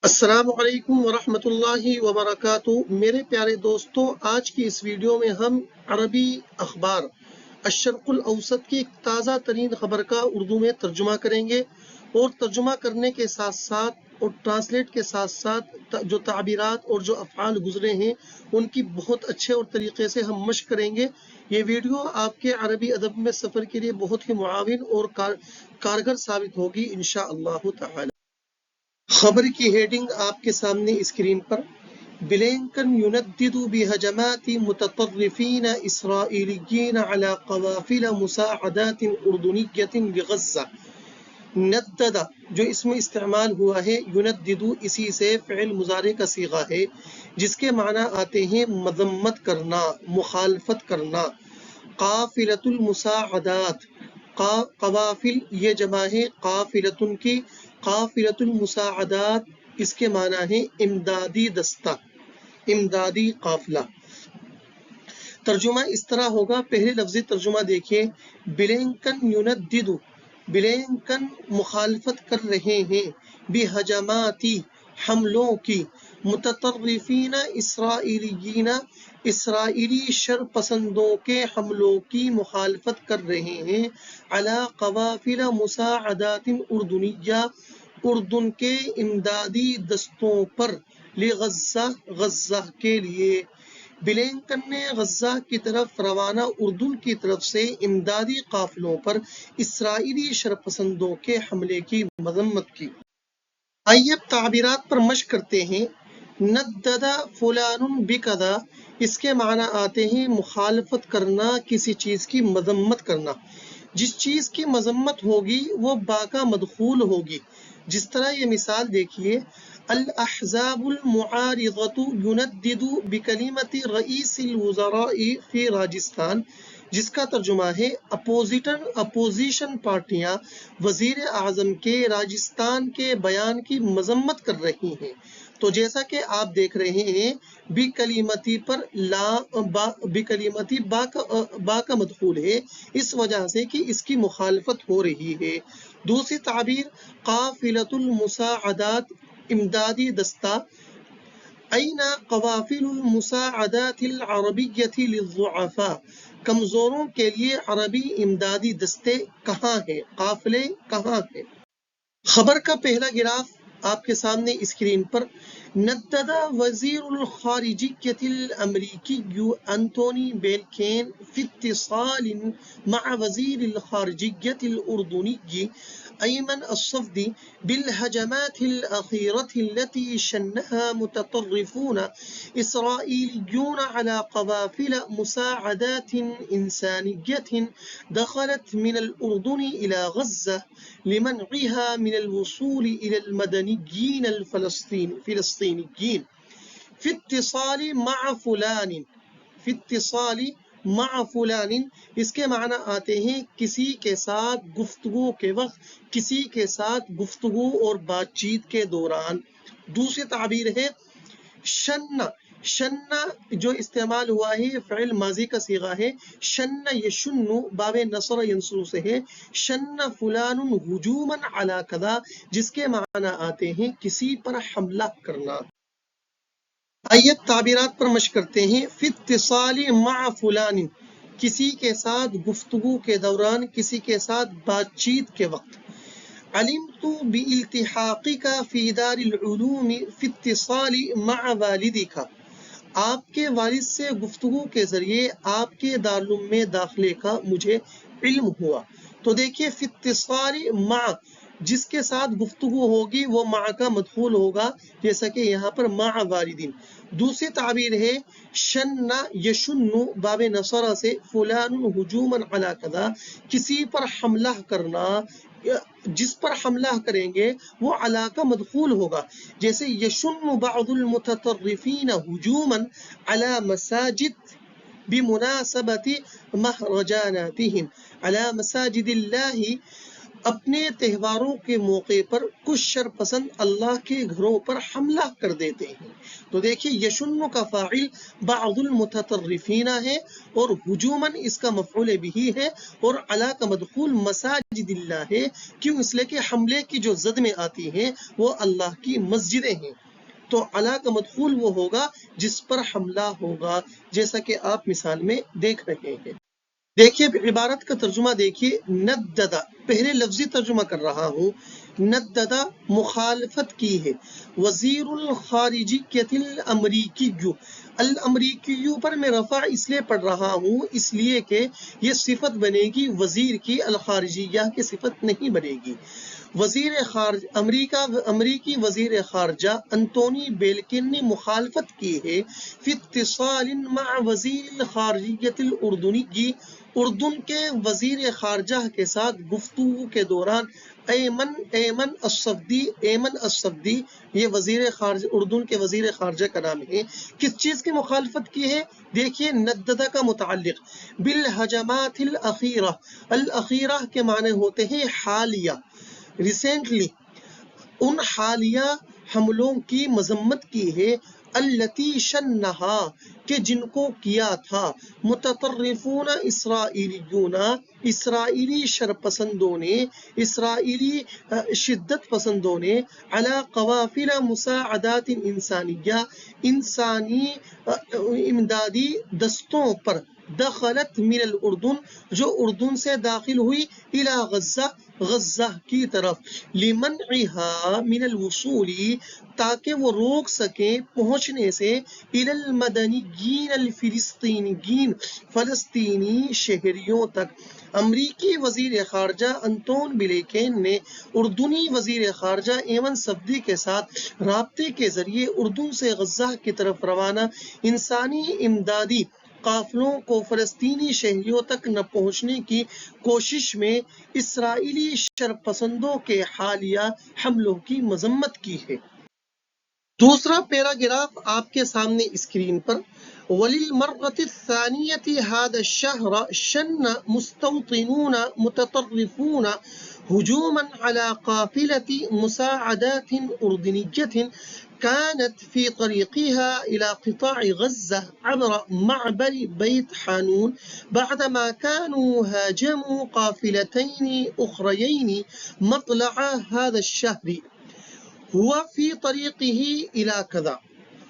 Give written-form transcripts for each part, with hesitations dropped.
السلام علیکم ورحمۃ اللہ وبرکاتہ۔ میرے پیارے دوستوں، آج کی اس ویڈیو میں ہم عربی اخبار الشرق الاوسط کی ایک تازہ ترین خبر کا اردو میں ترجمہ کریں گے، اور ترجمہ کرنے کے ساتھ ساتھ اور ٹرانسلیٹ کے ساتھ ساتھ جو تعبیرات اور جو افعال گزرے ہیں ان کی بہت اچھے اور طریقے سے ہم مشق کریں گے۔ یہ ویڈیو آپ کے عربی ادب میں سفر کے لیے بہت ہی معاون اور کارگر ثابت ہوگی انشاءاللہ تعالی۔ خبر کی ہیڈنگ آپ کے سامنے اسکرین پر۔ بلنکن يندد بهجمات متطرفين إسرائيليين على قوافل مساعدات أردنية لغزة۔ ندد جو اس میں استعمال ہوا ہے، یندد اسی سے فعل مضارع کا صیغہ ہے جس کے معنی آتے ہیں مذمت کرنا، مخالفت کرنا۔ قافلۃ المساعدات، قوافل یہ جمع ہے قافلۃ کی، قافلۃ المساعدات اس کے معنی ہے امدادی دستہ، امدادی قافلہ۔ ترجمہ اس طرح ہوگا، پہلے لفظی ترجمہ دیکھیں۔ بلنکن یندد، بلنکن مخالفت کر رہے ہیں، بہجماتی حملوں کی، متطرفین اسرائیلیین اسرائیلی شر پسندوں کے حملوں کی مخالفت کر رہے ہیں، علی قوافل مساعدات اردنیہ اردن کے امدادی دستوں پر، لغزہ غزہ کے لیے۔ بلنکن نے غزہ کی طرف روانہ اردن کی طرف سے امدادی قافلوں پر اسرائیلی شرپسندوں کے حملے کی مذمت کی۔ آئیے اب تعبیرات پر مشق کرتے ہیں۔ ندد فلان بکذا، اس کے معنی آتے ہیں مخالفت کرنا، کسی چیز کی مذمت کرنا۔ جس چیز کی مذمت ہوگی وہ با کا مدخول ہوگی۔ جس طرح یہ مثال دیکھیے، الاحزاب المعارضۃ یندد بکلمۃ رئیس الوزراء فی راجستھان، جس کا ترجمہ ہے اپوزیشن پارٹیاں وزیر اعظم کے راجستھان کے بیان کی مذمت کر رہی ہیں۔ تو جیسا کہ آپ دیکھ رہے ہیں، بکلمتی پر بکلمتی با کا مدخول ہے، اس وجہ سے کہ اس کی مخالفت ہو رہی ہے۔ دوسری تعبیر قافلۃ المساعدات امدادی دستہ۔ این قوافل المساعدات العربیۃ للضعفاء، کمزوروں کے لیے عربی امدادی دستے کہاں ہیں، قافلے کہاں ہیں۔ خبر کا پہلا گراف آپ کے سامنے اسکرین پر۔ ندد وزیر الخارجیہ الامریکی انتونی بلنکن فی اتصال مع وزیر الخارجیہ الاردنی ایمن الصفدی بالہجمات الأخیرة التي شنها متطرفون إسرائيليون على قوافل مساعدات إنسانية دخلت من الأردن إلى غزة لمنعها من الوصول إلى المدنيين الفلسطينيين في اتصال مع فلان، في اتصال مع فلان اس کے معنی آتے ہیں کسی کے ساتھ گفتگو کے وقت، کسی کے ساتھ گفتگو اور بات چیت کے دوران۔ دوسری تعبیر ہے شن، شن جو استعمال ہوا ہے فعل ماضی کا صیغہ ہے، شن یشن باب نصر ینصر سے ہے، شن فلان ہجوما علی کذا، جس کے معنی آتے ہیں کسی پر حملہ کرنا۔ آئیے تعبیرات پر مشق کرتے ہیں۔ فی اتصال مع فلان، کسی کے ساتھ گفتگو کے دوران، کسی کے ساتھ بات چیت کے وقت۔ علمت بالتحاقک فی دار العلوم فی اتصال مع والدک، آپ کے والد سے گفتگو کے ذریعے آپ کے دارالعلوم میں داخلے کا مجھے علم ہوا۔ تو دیکھیے فی اتصال مع، جس کے ساتھ گفتگو ہوگی وہ مع کا مدخول ہوگا، جیسا کہ یہاں پر مع والدین۔ دوسری تعبیر ہے شن یشن باب نصر سے فلان ہجوما علی کذا، کسی پر حملہ کرنا، جس پر حملہ کریں گے وہ علی کا مدخول ہوگا، جیسے یشن بعض المتطرفین ہجوما علی مساجد بمناسبت مہرجاناتہم، علی مساجد اللہ اپنے تہواروں کے موقع پر کچھ شرپسند اللہ کے گھروں پر حملہ کر دیتے ہیں۔ تو دیکھیے یشن کا فاعل بعض المتطرفین ہے اور ہجوماً اس کا مفعول بھی ہے، اور علی کا مدخول مساجد اللہ ہے۔ کیوں؟ اس لیے کہ حملے کی جو زد میں آتی ہیں وہ اللہ کی مسجدیں ہیں، تو علی کا مدخول وہ ہوگا جس پر حملہ ہوگا، جیسا کہ آپ مثال میں دیکھ رہے ہیں۔ دیکھیے عبارت کا ترجمہ دیکھیے، نددہ، پہلے لفظی ترجمہ کر رہا ہوں، نددہ مخالفت کی ہے، وزیر الخارجیت الامریکی، الامریکی پر میں رفع اس لیے پڑھ رہا ہوں اس لیے کہ یہ صفت بنے گی وزیر کی، الخارجیہ کی صفت نہیں بنے گی۔ وزیر خارجہ امریکی وزیر خارجہ انتونی بلنکن نے مخالفت کی ہے فی اتصال مع وزیر الخارجیت الاردنی، اردن کے وزیر خارجہ کے ساتھ گفتگو کے دوران، ایمن الصفدی، یہ اردن کے وزیر خارجہ کا نام ہے، کس چیز کی مخالفت کی ہے؟ دیکھیے نددہ کا متعلق بالہجمات الاخیرہ، الاخیرہ کے معنی ہوتے ہیں حالیہ، ریسنٹلی، ان حالیہ حملوں کی مذمت کی ہے، التی شنہا، کہ جن کو کیا تھا، متطرفون اسرائیلیون، اسرائیلی شرپسندوں نے، اسرائیلی شدت پسندوں نے، علی قوافل مساعدات انسانیہ، انسانی امدادی دستوں پر، دخلت من الاردن، جو اردن سے داخل ہوئی، الی غزہ، غزہ کی طرف، لمنعها من الوصول، تاکہ وہ روک سکیں پہنچنے سے، الی المدنیین الفلسطینیین، فلسطینی شہریوں تک۔ امریکی وزیر خارجہ انتون بلنکن نے اردنی وزیر خارجہ ایمن صفدی کے ساتھ رابطے کے ذریعے اردن سے غزہ کی طرف روانہ انسانی امدادی قافلوں کو فلسطینی شہریوں تک نہ پہنچنے کی کوشش میں اسرائیلی شرپسندوں کے حالیہ حملوں کی مذمت کی ہے۔ دوسرا پیراگراف آپ کے سامنے اسکرین پر، وَلِلْمَرَّةِ الثَّانِيَةِ هَذَا الشَّهْرَ شَنَّ مُسْتَوْطِنُونَ مُتَطَرِّفُونَ هُجُومًا عَلَى قَافِلَةِ مُسَاعَدَاتٍ أُردنية كانت في طريقها إلى قطاع غزة عبر معبر بيت حانون، بعدما كانوا هاجموا قافلتين أخريين مطلع هذا الشهر. هو في طريقه إلى كذا،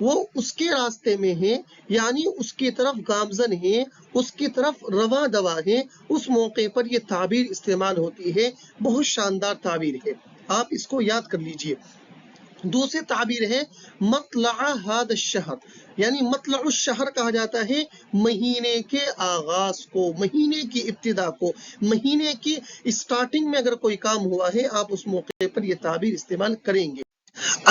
وہ اس کے راستے میں ہیں، یعنی اس کی طرف گامزن ہیں، اس کی طرف رواں دوا ہیں، اس موقع پر یہ تعبیر استعمال ہوتی ہے، بہت شاندار تعبیر ہے، آپ اس کو یاد کر لیجئے۔ دوسری تعبیر ہے مطلع هذا الشہر، یعنی مطلع الشہر کہا جاتا ہے مہینے کے آغاز کو، مہینے کی ابتدا کو، مہینے کی اسٹارٹنگ میں اگر کوئی کام ہوا ہے آپ اس موقع پر یہ تعبیر استعمال کریں گے۔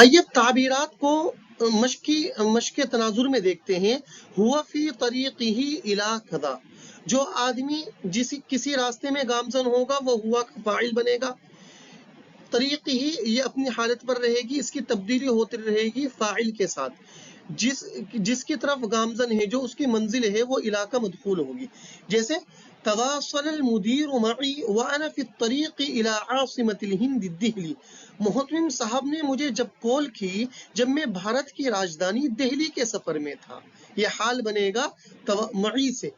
آئیے تعبیرات کو مشق تناظر میں دیکھتے ہیں۔ ہوا فی طریقہ الی کذا، جو آدمی کسی راستے میں گامزن ہوگا وہ ہوا کا فاعل بنے گا، طریق ہی یہ اپنی حالت پر رہے گی، اس کی تبدیلی ہوتی رہے گی فاعل کے ساتھ، جس کی طرف گامزن ہے، جو اس کی منزل ہے، وہ علاقہ مدخول ہوگی۔ جیسے تواصل المدیر معی وانا فی الطریق الی عاصمۃ الہند دہلی، محتمم صاحب نے مجھے جب کال کی جب میں بھارت کی راجدھانی دہلی کے سفر میں تھا، یہ حال بنے گا معی سے۔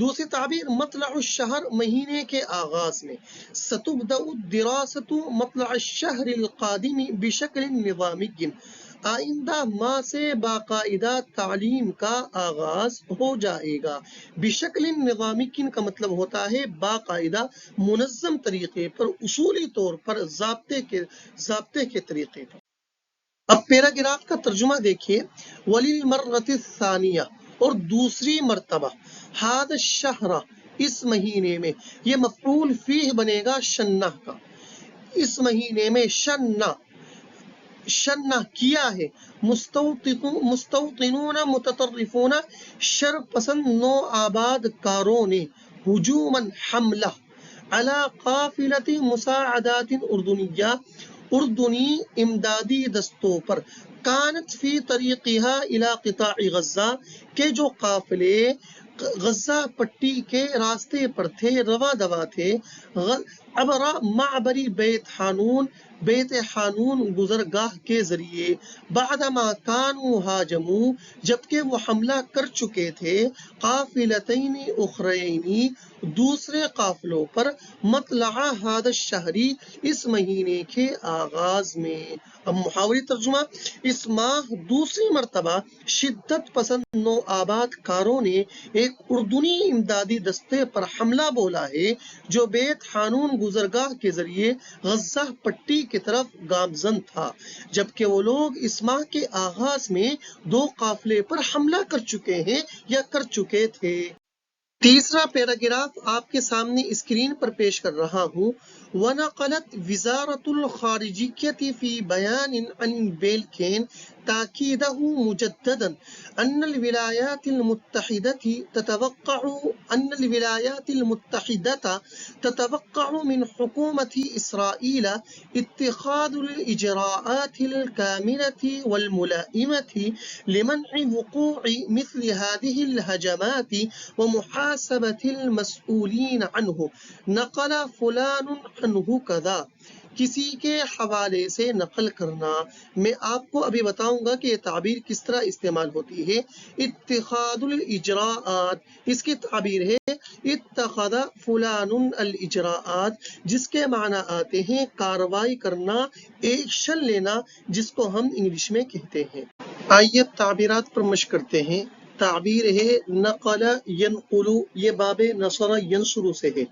دوسری تعبیر مطلع الشہر، مہینے کے آغاز میں، ستبدأ الدراسة مطلع الشہر القادم بشکل نظامی، آئندہ ماہ سے باقاعدہ تعلیم کا آغاز ہو جائے گا۔ بشکل نظامی کا مطلب ہوتا ہے باقاعدہ منظم طریقے پر، اصولی طور پر، ضابطے کے طریقے پر۔ اب پیراگراف کا ترجمہ دیکھیے، وَلِلْمَرَّةِ الثَّانِيَةِ، اور دوسری مرتبہ، هذا الشہر، اس مہینے میں، یہ مفعول فیہ بنے گا شنہ کا، اس مہینے میں، شنہ کیا ہے، مستوطنون متطرفون، شر پسند نو آباد کاروں نے، ہجوماً حملہ، علی قافلۃ مساعدات اردنیہ، اردنی امدادی دستوں پر، کانت فی طریقها الی قطاع غزہ، کے جو قافلے غزہ پٹی کے راستے پر تھے، رواں دوا تھے، عبر معبری بیت حانون گزرگاہ کے ذریعے، بعدما کانوا ہاجموا جبکہ وہ حملہ کر چکے تھے، قافلتین اخرین دوسرے قافلوں پر، مطلع ھذا الشہر اس مہینے کے آغاز میں۔ اب محاوری ترجمہ، اس ماہ دوسری مرتبہ شدت پسند نو آباد کاروں نے ایک اردنی امدادی دستے پر حملہ بولا ہے جو بیت حانون گزرگاہ کے ذریعے غزہ پٹی کی طرف گامزن تھا، جبکہ وہ لوگ اس ماہ کے آغاز میں 2 قافلے پر حملہ کر چکے ہیں یا کر چکے تھے۔ تیسرا پیراگراف آپ کے سامنے اسکرین پر پیش کر رہا ہوں۔ وَنَقَلَتْ وزارة الخارجية في بيان عن بلنكن تأكيده مجددا أن الولايات المتحدة تتوقع من حكومة إسرائيل اتخاذ الإجراءات الكاملة والملائمة لمنع وقوع مثل هذه الهجمات ومحاسبة المسؤولين عنه، نقل فلان عنه كذا۔ کسی کے حوالے سے نقل کرنا، میں آپ کو ابھی بتاؤں گا کہ یہ تعبیر کس طرح استعمال ہوتی ہے۔ اتخاذ الاجراءات، اس کی تعبیر ہے اتخذ فلان الاجراءات، جس کے معنی آتے ہیں کارروائی کرنا، ایکشن لینا، جس کو ہم انگلش میں کہتے ہیں۔ آئیے تعبیرات پر مشق کرتے ہیں۔ تعبیر ہے نقل ینقل، یہ باب نصر ینصر سے ہے۔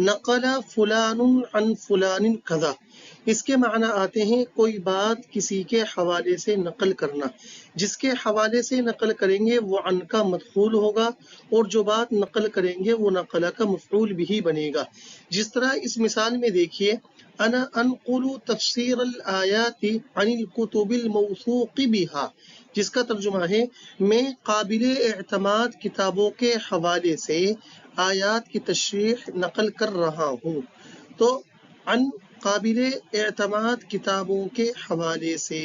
نقل فلان عن فلان کذا، اس کے معنی آتے ہیں کوئی بات کسی کے حوالے سے نقل کرنا، جس کے حوالے سے نقل کریں گے وہ عن کا مدخول ہوگا، اور جو بات نقل کریں گے وہ نقل کا مفعول بھی بنے گا۔ جس طرح اس مثال میں دیکھیے، انا انقل تفسیر الآیات عن الکتب الموثوق بها، جس کا ترجمہ ہے میں قابل اعتماد کتابوں کے حوالے سے آیات کی تشریح نقل کر رہا ہوں۔ تو عن قابل اعتماد کتابوں کے حوالے سے،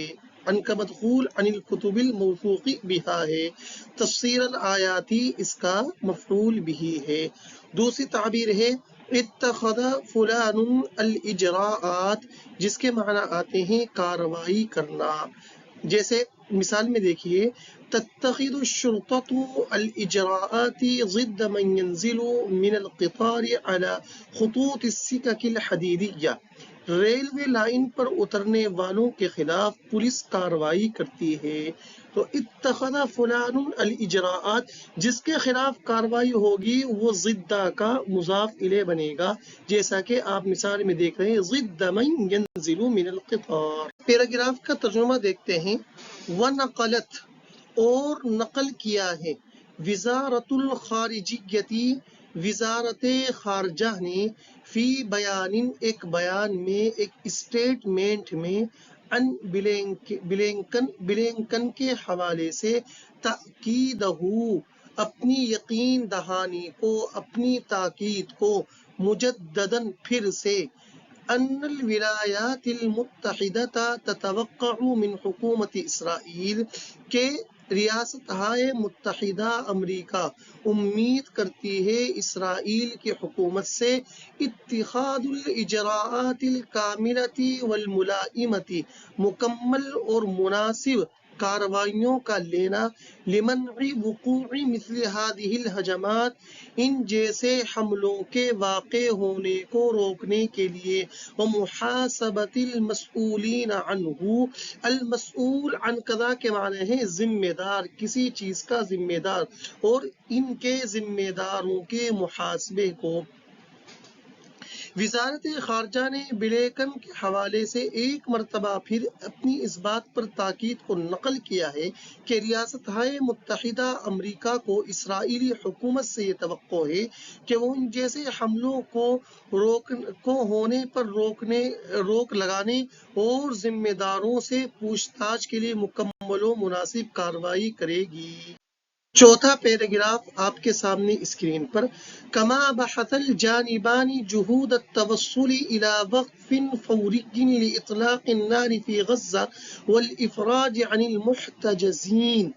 عن کا مدخول عن الکتب الموثوق بها ہے، تفسیر الآیاتی اس کا مفعول بھی ہے۔ دوسری تعبیر ہے اتخذ فلان الاجراءات، جس کے معنی آتے ہیں کارروائی کرنا۔ جیسے مثال میں دیکھیے، تتخذ الشرطة الاجراءات ضد من ينزل من القطار على خطوط السكك الحديدية، ریلوے لائن پر اترنے والوں کے خلاف پولیس کارروائی کرتی ہے۔ تو اتخذ فلان الاجراءات، جس کے خلاف کارروائی ہوگی وہ ضد کا مضاف الیہ بنے گا، جیسا کہ آپ مثال میں دیکھ رہے ہیں ضد من ينزل من القطار۔ پیراگراف کا ترجمہ دیکھتے ہیں۔ وَنَقَلَتْ، اور نقل کیا ہے، وزارت الخارجیتی، وزارت خارجہ نے، فی بیان، ایک بیان میں، ایک اسٹیٹمنٹ میں، ان بلنکن کے حوالے سے، تأکیدہ، اپنی یقین دہانی کو، اپنی تاکید کو، مجدداً پھر سے، ان الولایات المتحدہ تتوقع من حکومت اسرائیل، کہ ریاستہائے متحدہ امریکہ امید کرتی ہے اسرائیل کی حکومت سے، اتخاذ الاجراءات الکاملۃ والملائمۃ، مکمل اور مناسب کارروائیوں کا لینا، لمنع وقوع مثل هذه الهجمات، ان جیسے حملوں کے واقع ہونے کو روکنے کے لیے، ومحاسبۃ المسؤولین عنہ، المسؤول عن کذا کے معنی ہے ذمہ دار، کسی چیز کا ذمہ دار، اور ان کے ذمہ داروں کے محاسبے کو۔ وزارت خارجہ نے بلنکن کے حوالے سے ایک مرتبہ پھر اپنی اس بات پر تاکید کو نقل کیا ہے کہ ریاستہائے متحدہ امریکہ کو اسرائیلی حکومت سے یہ توقع ہے کہ وہ ان جیسے حملوں کو ہونے پر روک لگانے اور ذمہ داروں سے پوچھ تاچھ کے لیے مکمل و مناسب کارروائی کرے گی۔ چوتھا پیراگراف آپ کے سامنے اسکرین پر، کما بحث الجانبان جہود التوصل الى وقف فوری لاطلاق النار في غزہ والافراج عن المحتجزین،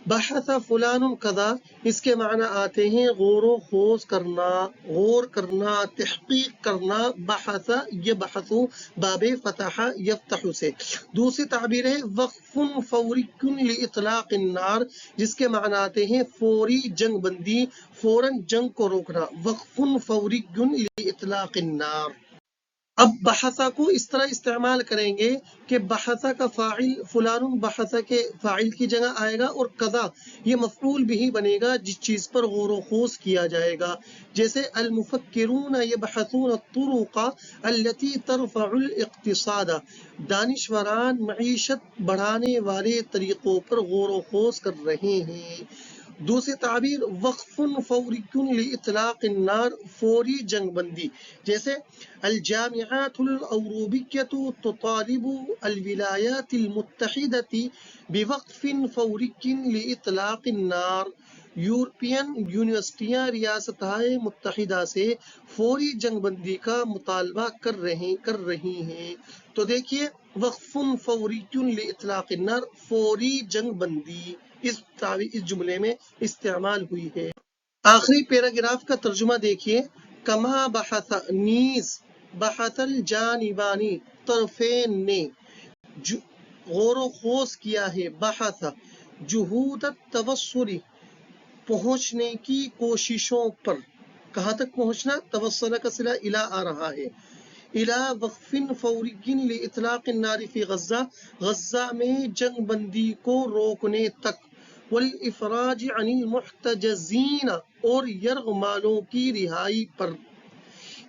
بحث فلان کذا، اس کے معنی آتے ہیں غور و خوض کرنا، غور کرنا، تحقیق کرنا. بحث یبحث باب فتح یفتح سے. دوسری تعبیر ہے وقف فوری لاطلاق النار، جس کے معنی آتے ہیں فوری جنگ بندی، فوراً جنگ کو روکنا. وقف فوری لاطلاق النار. اب بحثہ کو اس طرح استعمال کریں گے کہ بحثہ کا فاعل فلان بحثہ کے فاعل کی جگہ آئے گا، اور قضا یہ مفعول بھی بنے گا جس چیز پر غور و خوض کیا جائے گا. جیسے المفکرون یبحثون الطرق التي ترفع الاقتصاد، دانشوران معیشت بڑھانے والے طریقوں پر غور و خوض کر رہے ہیں. دوسری تعبیر وقف فوری لاطلاق النار، فوری جنگ بندی. جیسے الجامعات الأوروبية تطالب الولايات المتحدة بوقف فوری لاطلاق النار. یورپین یونیورسٹیاں ریاستہائے متحدہ سے فوری جنگ بندی کا مطالبہ کر رہی ہیں. تو دیکھیے وقف فوری لاطلاق النار، فوری جنگ بندی اس جملے میں استعمال ہوئی ہے. آخری پیراگراف کا ترجمہ دیکھیے. کما بحث نیز بحث الجانبانی طرفین نے غور و خوض کیا ہے. بحث جہود التوصل، پہنچنے کی کوششوں پر. کہاں تک پہنچنا؟ توصل کا صلہ الی آ رہا ہے. الی وقف فوری لاطلاق النار فی غزہ، غزہ میں جنگ بندی کو روکنے تک. والافراج عن المحتجزین، اور یرغمالوں کی رہائی پر.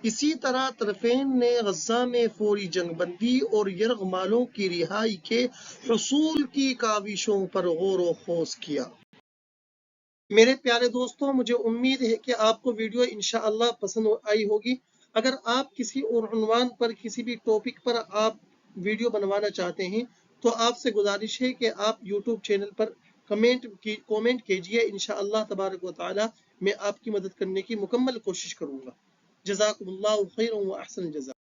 اسی طرح طرفین نے غزہ میں فوری جنگ بندی اور یرغمالوں کی رہائی کے حصول کی کاوشوں پر غور و خوض کیا. میرے پیارے دوستوں، مجھے امید ہے کہ آپ کو ویڈیو انشاءاللہ پسند آئی ہوگی. اگر آپ کسی اور عنوان پر، کسی بھی ٹاپک پر آپ ویڈیو بنوانا چاہتے ہیں تو آپ سے گزارش ہے کہ آپ یوٹیوب چینل پر کومنٹ کیجئے. انشاءاللہ تبارک و تعالی میں آپ کی مدد کرنے کی مکمل کوشش کروں گا. جزاکم اللہ خیر و احسن الجزاء.